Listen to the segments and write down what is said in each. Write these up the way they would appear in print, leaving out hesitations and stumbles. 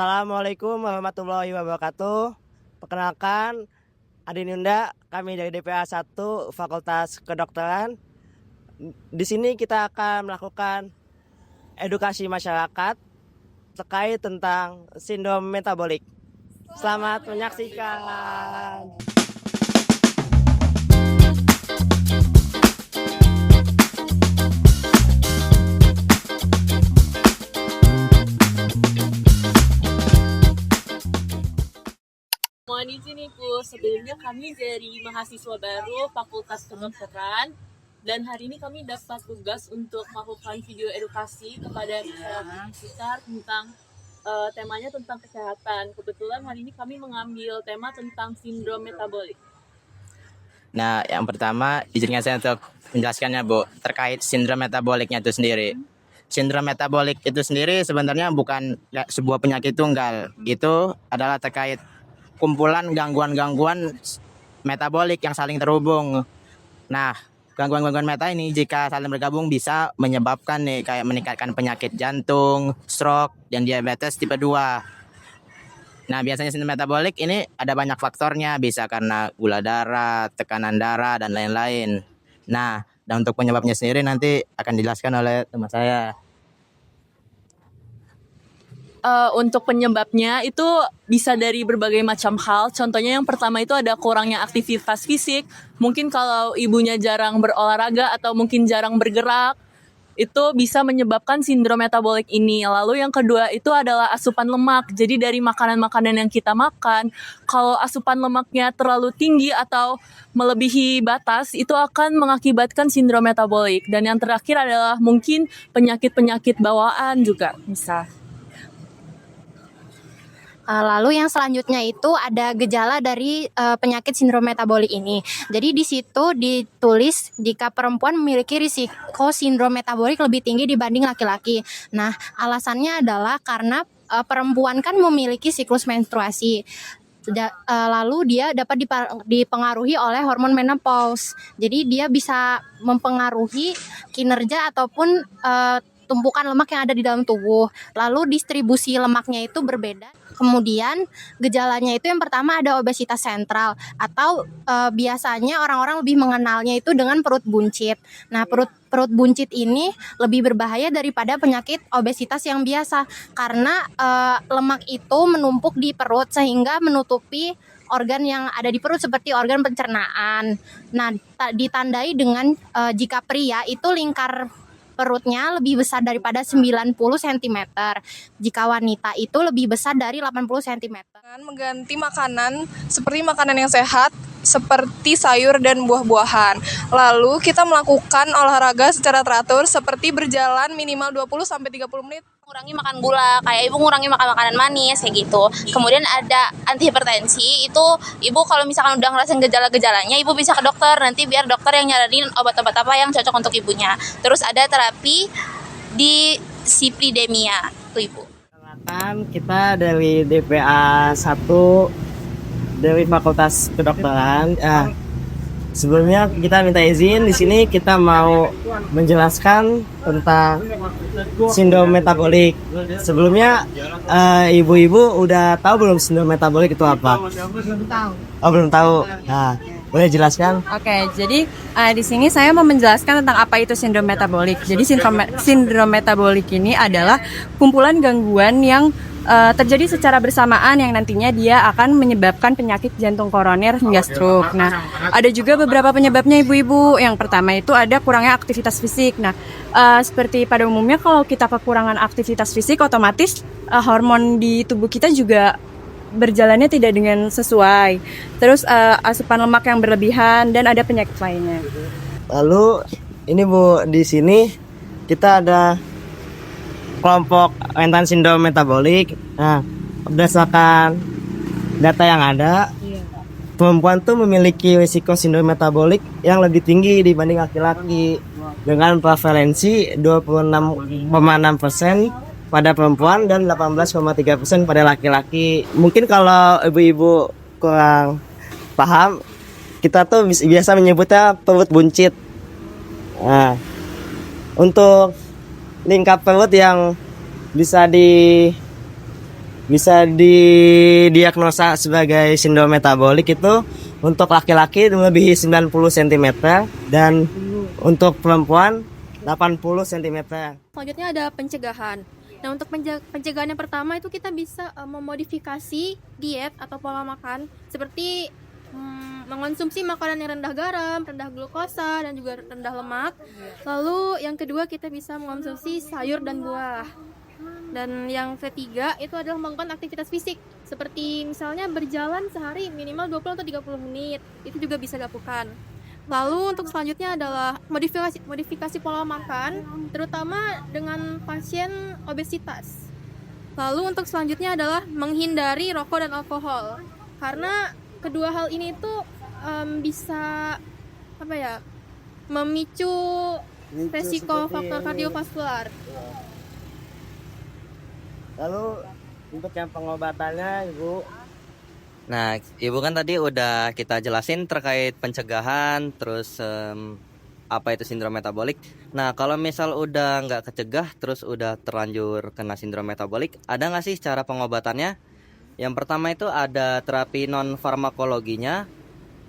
Assalamualaikum warahmatullahi wabarakatuh. Perkenalkan, Adi Nunda, kami dari DPA 1 Fakultas Kedokteran. Di sini kita akan melakukan edukasi masyarakat terkait tentang sindrom metabolik. Selamat menyaksikan. Mohon izin Ibu, sebelumnya kami dari mahasiswa baru Fakultas Kedokteran dan hari ini kami dapat tugas untuk melakukan video edukasi kepada masyarakat sekitar tentang temanya tentang kesehatan. Kebetulan hari ini kami mengambil tema tentang sindrom metabolik. Nah, yang pertama izinkan saya untuk menjelaskannya, Bu, terkait sindrom metaboliknya itu sendiri. Sindrom metabolik itu sendiri sebenarnya bukan sebuah penyakit tunggal. Itu adalah terkait kumpulan gangguan-gangguan metabolik yang saling terhubung. Nah, gangguan-gangguan meta ini jika saling bergabung bisa menyebabkan kayak meningkatkan penyakit jantung, stroke, dan diabetes tipe 2. Nah, biasanya sindrom metabolik ini ada banyak faktornya, bisa karena gula darah, tekanan darah, dan lain-lain. Nah, dan untuk penyebabnya sendiri nanti akan dijelaskan oleh teman saya. Untuk penyebabnya itu bisa dari berbagai macam hal. Contohnya yang pertama itu ada kurangnya aktivitas fisik. Mungkin kalau ibunya jarang berolahraga atau mungkin jarang bergerak, itu bisa menyebabkan sindrom metabolik ini. Lalu yang kedua itu adalah asupan lemak. Jadi dari makanan-makanan yang kita makan, kalau asupan lemaknya terlalu tinggi atau melebihi batas, itu akan mengakibatkan sindrom metabolik. Dan yang terakhir adalah mungkin penyakit-penyakit bawaan juga bisa. Lalu yang selanjutnya itu ada gejala dari penyakit sindrom metabolik ini. Jadi di situ ditulis jika perempuan memiliki risiko sindrom metabolik lebih tinggi dibanding laki-laki. Nah, alasannya adalah karena perempuan kan memiliki siklus menstruasi. Lalu dia dapat dipengaruhi oleh hormon menopause. Jadi dia bisa mempengaruhi kinerja ataupun tumpukan lemak yang ada di dalam tubuh. Lalu distribusi lemaknya itu berbeda. Kemudian gejalanya itu yang pertama ada obesitas sentral atau biasanya orang-orang lebih mengenalnya itu dengan perut buncit. Nah, perut buncit ini lebih berbahaya daripada penyakit obesitas yang biasa karena lemak itu menumpuk di perut sehingga menutupi organ yang ada di perut seperti organ pencernaan. Nah, ditandai dengan jika pria itu lingkar perutnya lebih besar daripada 90 cm. Jika wanita itu lebih besar dari 80 cm. Mengganti makanan seperti makanan yang sehat seperti sayur dan buah-buahan. Lalu kita melakukan olahraga secara teratur seperti berjalan minimal 20 sampai 30 menit. Ngurangi makan gula, kayak ibu ngurangi makan makanan manis kayak gitu. Kemudian ada anti hipertensi, itu ibu kalau misalkan udah ngerasain gejala-gejalanya, ibu bisa ke dokter, nanti biar dokter yang nyaranin obat-obat apa yang cocok untuk ibunya. Terus ada terapi di siplidemia, itu ibu. Kita dari DPA 1 dari Fakultas Kedokteran. Sebelumnya kita minta izin, di sini kita mau menjelaskan tentang sindrom metabolik. Sebelumnya ibu-ibu udah tahu belum sindrom metabolik itu apa? Belum tahu. Oh, belum tahu. Nah, boleh jelaskan? Oke, jadi di sini saya mau menjelaskan tentang apa itu sindrom metabolik. Jadi sindrom metabolik ini adalah kumpulan gangguan yang terjadi secara bersamaan yang nantinya dia akan menyebabkan penyakit jantung koroner hingga stroke. Nah, ada juga beberapa penyebabnya ibu-ibu. Yang pertama itu ada kurangnya aktivitas fisik. Nah, seperti pada umumnya kalau kita kekurangan aktivitas fisik, otomatis hormon di tubuh kita juga berjalannya tidak dengan sesuai. Terus asupan lemak yang berlebihan dan ada penyakit lainnya. Lalu ini Bu, di sini kita ada kelompok rentan sindrom metabolik. Nah, berdasarkan data yang ada, perempuan tuh memiliki risiko sindrom metabolik yang lebih tinggi dibanding laki-laki dengan prevalensi 26,6% pada perempuan dan 18,3% pada laki-laki. Mungkin kalau ibu-ibu kurang paham, kita tuh biasa menyebutnya perut buncit. Nah, untuk lingkar perut yang bisa bisa didiagnosa sebagai sindrom metabolik itu untuk laki-laki melebihi 90 cm dan untuk perempuan 80 cm. Selanjutnya ada pencegahan. Nah, untuk pencegahan yang pertama itu kita bisa memodifikasi diet atau pola makan seperti mengonsumsi makanan yang rendah garam, rendah glukosa, dan juga rendah lemak. Lalu yang kedua kita bisa mengonsumsi sayur dan buah. Dan yang ketiga itu adalah melakukan aktivitas fisik seperti misalnya berjalan sehari minimal 20 atau 30 menit. Itu juga bisa dilakukan. Lalu untuk selanjutnya adalah modifikasi pola makan terutama dengan pasien obesitas. Lalu untuk selanjutnya adalah menghindari rokok dan alkohol. Karena kedua hal ini tuh bisa memicu resiko faktor kardiovaskular. Lalu untuk yang pengobatannya Ibu. Nah, Ibu kan tadi udah kita jelasin terkait pencegahan, terus apa itu sindrom metabolik. Nah, kalau misal udah nggak kecegah, terus udah terlanjur kena sindrom metabolik, ada nggak sih cara pengobatannya? Yang pertama itu ada terapi non farmakologinya,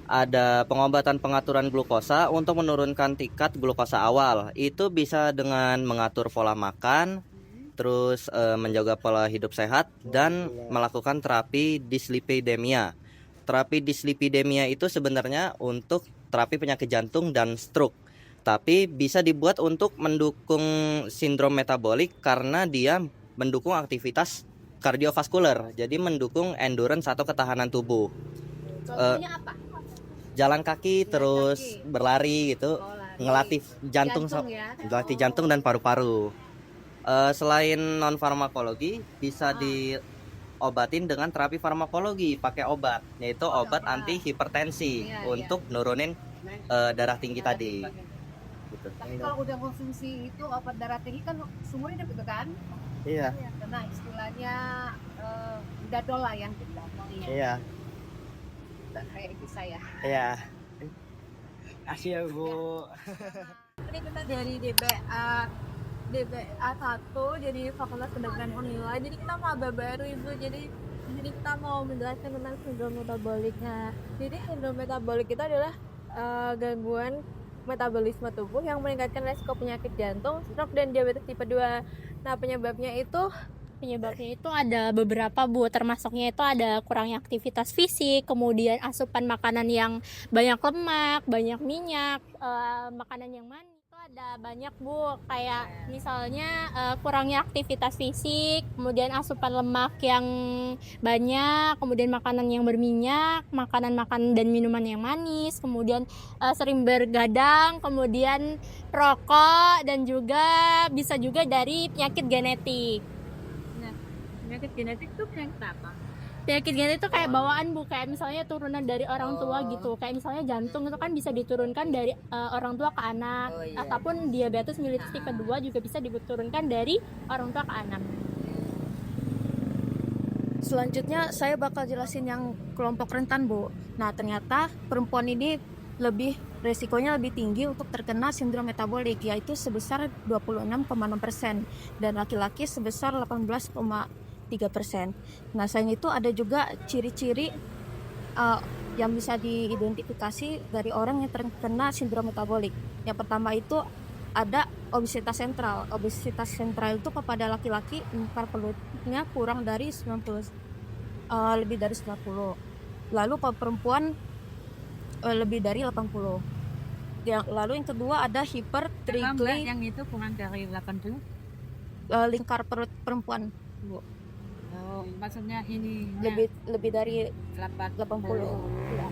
ada pengobatan pengaturan glukosa untuk menurunkan tingkat glukosa awal. Itu bisa dengan mengatur pola makan, terus menjaga pola hidup sehat dan melakukan terapi dislipidemia. Terapi dislipidemia itu sebenarnya untuk terapi penyakit jantung dan stroke. Tapi bisa dibuat untuk mendukung sindrom metabolik karena dia mendukung aktivitas kardiovaskuler. Jadi mendukung endurance atau ketahanan tubuh. Contohnya apa? Jalan kaki terus berlari gitu, ngelatih jantung ya. melatih jantung dan paru-paru. Selain non farmakologi bisa diobatin dengan terapi farmakologi pakai obat, yaitu obat anti hipertensi untuk nurunin darah tinggi tadi. Gitu. Tapi kalau udah konsumsi itu obat darah tinggi kan sumurnya gitu kan? Iya. Karena istilahnya dadol lah yang kita. Iya. Kayak itu saya. Iya. Kasih ya Bu. Ini kita dari DBA 1 jadi Fakultas Kedokteran Unila. Jadi kita maba baru Ibu. Jadi kita mau menjelaskan tentang sindrom metaboliknya. Jadi sindrom metabolik itu adalah gangguan metabolisme tubuh yang meningkatkan resiko penyakit jantung, stroke dan diabetes tipe 2. Nah, penyebabnya itu ada beberapa Bu, termasuknya itu ada kurangnya aktivitas fisik, kemudian asupan makanan yang banyak lemak, banyak minyak, makanan yang manis. Ada banyak Bu, kayak misalnya kurangnya aktivitas fisik, kemudian asupan lemak yang banyak, kemudian makanan yang berminyak, makanan dan minuman yang manis, kemudian sering bergadang, kemudian rokok, dan juga bisa juga dari penyakit genetik. Nah, penyakit genetik itu penyakit apa? Penyakit genetik itu kayak bawaan Bu, kayak misalnya turunan dari orang tua gitu. Kayak misalnya jantung itu kan bisa diturunkan dari orang tua ke anak, ataupun diabetes mellitus tipe 2 juga bisa diturunkan dari orang tua ke anak. Selanjutnya saya bakal jelasin yang kelompok rentan Bu. Nah, ternyata perempuan ini resikonya lebih tinggi untuk terkena sindrom metabolik, yaitu sebesar 26,6% dan laki-laki sebesar 18,3%. Nah, selain itu ada juga ciri-ciri yang bisa diidentifikasi dari orang yang terkena sindrom metabolik. Yang pertama itu ada obesitas sentral. Obesitas sentral itu kepada laki-laki ingkar perutnya kurang dari 90, lebih dari 90. Lalu pada perempuan lebih dari 80. Lalu yang kedua ada hipertriglyceridemia. Yang itu kurang dari 80? Lingkar perut perempuan, Bu. Oh, maksudnya ini lebih dari 80. Ya.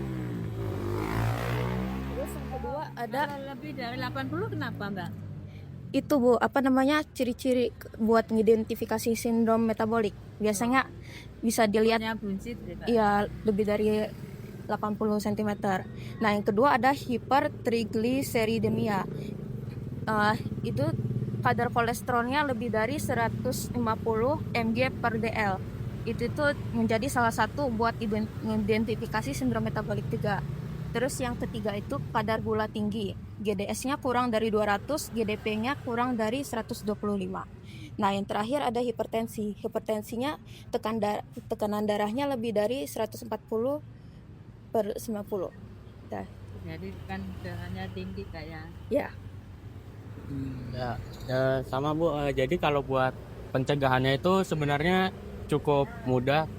Terus yang kedua ada lebih dari 80 kenapa Mbak? Itu Bu, ciri-ciri buat mengidentifikasi sindrom metabolik. Biasanya bisa dilihat iya lebih dari 80 cm. Nah, yang kedua ada hipertriglyceridemia. Itu kadar kolesterolnya lebih dari 150 mg per dl. Itu tuh menjadi salah satu buat identifikasi sindrom metabolik juga. Terus yang ketiga itu kadar gula tinggi. GDS-nya kurang dari 200, GDP-nya kurang dari 125. Nah, yang terakhir ada hipertensi. Hipertensinya tekanan darahnya lebih dari 140/90. Dah. Jadi kan darahnya tinggi kayak. Ya. Sama Bu, jadi kalau buat pencegahannya itu sebenarnya cukup mudah.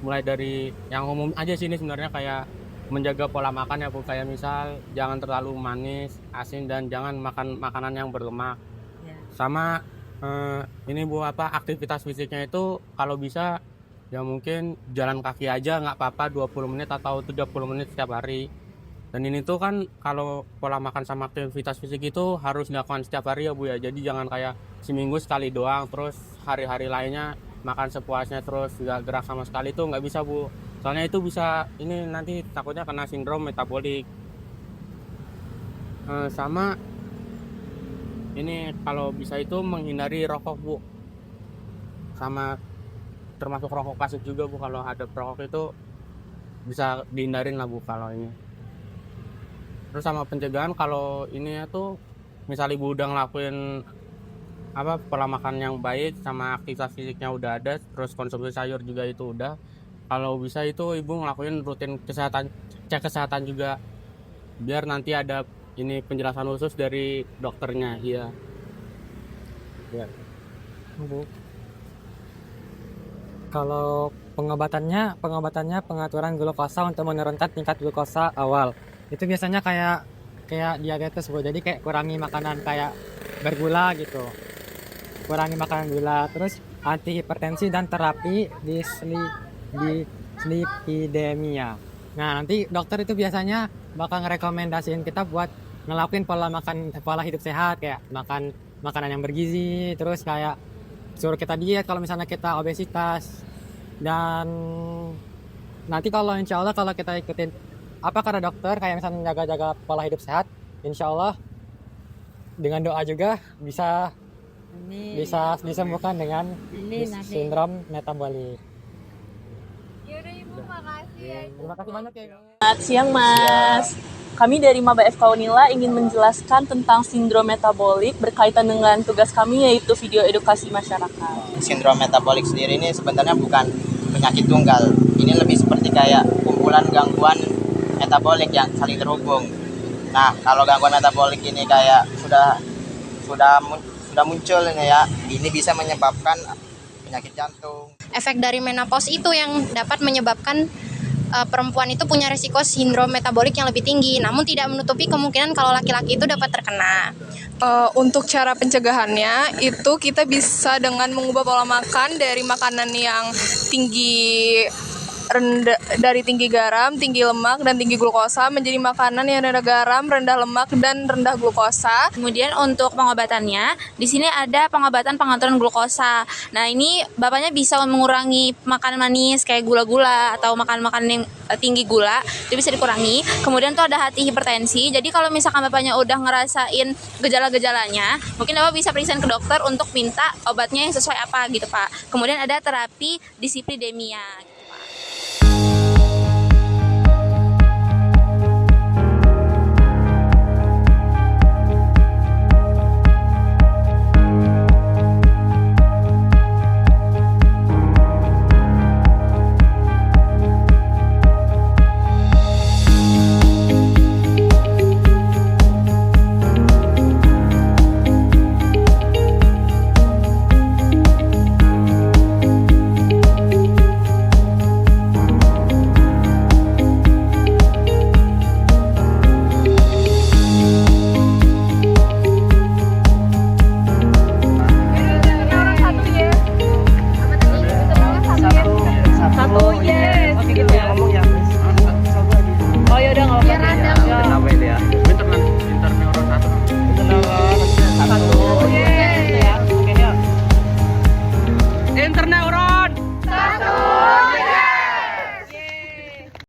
Mulai dari yang umum aja sih ini sebenarnya, kayak menjaga pola makan ya Bu, kayak misal jangan terlalu manis, asin, dan jangan makan makanan yang berlemak. Sama ini Bu, aktivitas fisiknya itu kalau bisa ya mungkin jalan kaki aja nggak apa-apa 20 menit atau 70 menit setiap hari. Dan ini tuh kan kalau pola makan sama aktivitas fisik itu harus dilakukan setiap hari ya Bu ya. Jadi jangan kayak seminggu sekali doang, terus hari-hari lainnya makan sepuasnya terus nggak gerak sama sekali, itu nggak bisa Bu. Soalnya itu bisa ini nanti takutnya kena sindrom metabolik. Sama ini kalau bisa itu menghindari rokok Bu. Sama termasuk rokok klasik juga Bu, kalau ada perokok itu bisa dihindarin lah Bu kalau ini. Terus sama pencegahan kalau ini tuh misal Ibu udah ngelakuin pola makan yang baik sama aktivitas fisiknya udah ada, terus konsumsi sayur juga itu udah. Kalau bisa itu Ibu ngelakuin rutin kesehatan, cek kesehatan juga, biar nanti ada ini penjelasan khusus dari dokternya. Iya. Ya. Bu. Kalau pengobatannya pengaturan glukosa untuk menurunkan tingkat glukosa awal. Itu biasanya kayak diabetes Bu. Jadi kayak kurangi makanan kayak bergula gitu. Kurangi makanan gula, terus anti hipertensi dan terapi dislipidemia. Nah, nanti dokter itu biasanya bakal ngerekomendasiin kita buat ngelakuin pola hidup sehat, kayak makan makanan yang bergizi, terus kayak suruh kita diet kalau misalnya kita obesitas. Dan nanti kalau insya Allah kalau kita ikutin apa kata dokter, kayak misalnya jaga pola hidup sehat, insya Allah dengan doa juga bisa disembuhkan dengan sindrom metabolik. Yaudah Ibu, makasih ya. Terima kasih banyak ya. Selamat siang Mas. Kami dari Maba FK Unila ingin menjelaskan tentang sindrom metabolik berkaitan dengan tugas kami, yaitu video edukasi masyarakat. Sindrom metabolik sendiri ini sebenarnya bukan penyakit tunggal. Ini lebih seperti kayak kumpulan gangguan metabolik yang saling terhubung. Nah, kalau gangguan metabolik ini kayak sudah muncul ini ya, ini bisa menyebabkan penyakit jantung. Efek dari menopause itu yang dapat menyebabkan perempuan itu punya risiko sindrom metabolik yang lebih tinggi, namun tidak menutupi kemungkinan kalau laki-laki itu dapat terkena. Untuk cara pencegahannya itu kita bisa dengan mengubah pola makan dari makanan yang dari tinggi garam, tinggi lemak, dan tinggi glukosa menjadi makanan yang rendah garam, rendah lemak, dan rendah glukosa. Kemudian untuk pengobatannya, di sini ada pengobatan pengaturan glukosa. Nah, ini Bapaknya bisa mengurangi makanan manis kayak gula-gula atau makan-makanan yang tinggi gula, itu bisa dikurangi. Kemudian tuh ada hati hipertensi. Jadi kalau misalkan Bapaknya udah ngerasain gejala-gejalanya, mungkin Bapak bisa periksa ke dokter untuk minta obatnya yang sesuai apa gitu, Pak. Kemudian ada terapi dislipidemia.